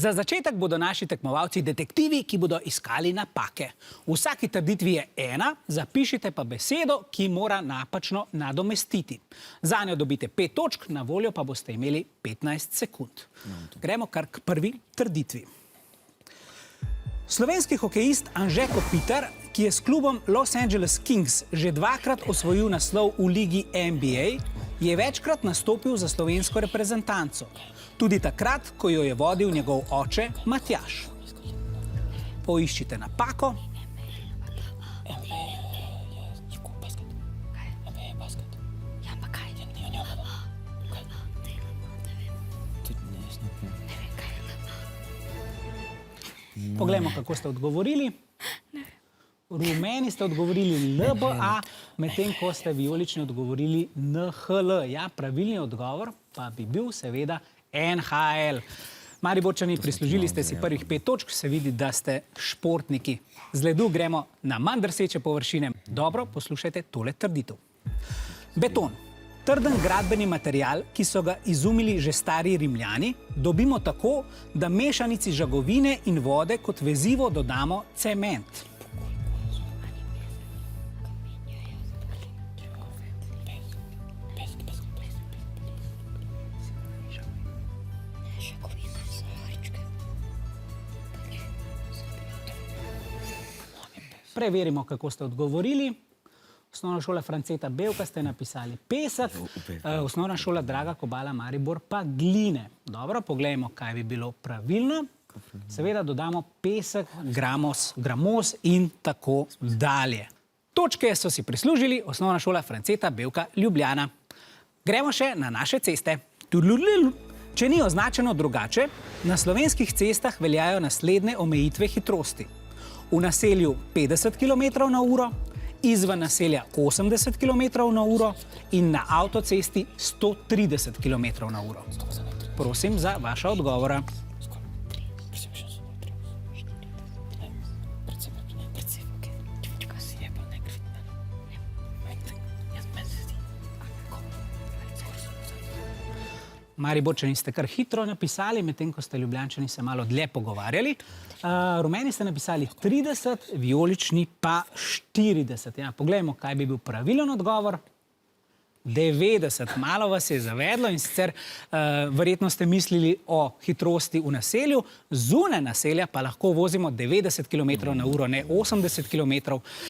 Za začetek bodo naši tekmovalci detektivi, ki bodo iskali napake. V vsaki trditvi je ena, zapišite pa besedo, ki mora napačno nadomestiti. Zanjo dobite 5 točk, na voljo pa boste imeli 15 sekund. Gremo kar k prvi trditvi. Slovenski hokejist Anže Kopitar, ki je s klubom Los Angeles Kings že dvakrat osvojil naslov v ligi NBA, je večkrat nastopil za slovensko reprezentanco. Tudi takrat, ko jo je vodil njegov oče Matjaž. Poiščite napako. Poglejmo, kako ste odgovorili. Rumeni ste odgovorili LBA, medtem ko ste vijolični odgovorili NHL. Ja, pravilni odgovor pa bi bil seveda NHL. Mariborčani, prislužili ste si prvih 5 točk, se vidi, da ste športniki. Z ledu gremo na manj drseče površine. Dobro, poslušajte tole trditev. Beton. Trden gradbeni material, ki so ga izumili že stari Rimljani, dobimo tako, da mešanici žagovine in vode kot vezivo dodamo cement. Preverimo, kako ste odgovorili. Osnovna šola Franceta Bevka ste napisali pesek, osnovna šola Draga Kobala Maribor pa gline. Dobro, poglejmo, kaj bi bilo pravilno. Seveda dodamo pesek, gramos in tako dalje. Točke so si prislužili osnovna šola Franceta Bevka Ljubljana. Gremo še na naše ceste. Če ni označeno drugače, na slovenskih cestah veljajo naslednje omejitve hitrosti. V naselju 50 km/h, izven naselja 80 km/h in na avtocesti 130 km/h. Prosim za vaša odgovora. Mariborčani ste kar hitro napisali, medtem ko ste Ljubljančani se malo dlje pogovarjali. Rumeni ste napisali 30, vijolični pa 40. Ja, poglejmo, kaj bi bil pravilen odgovor. 90. Malo vas je zavedlo in sicer verjetno ste mislili o hitrosti v naselju. Zunaj naselja pa lahko vozimo 90 km/h, ne 80 km.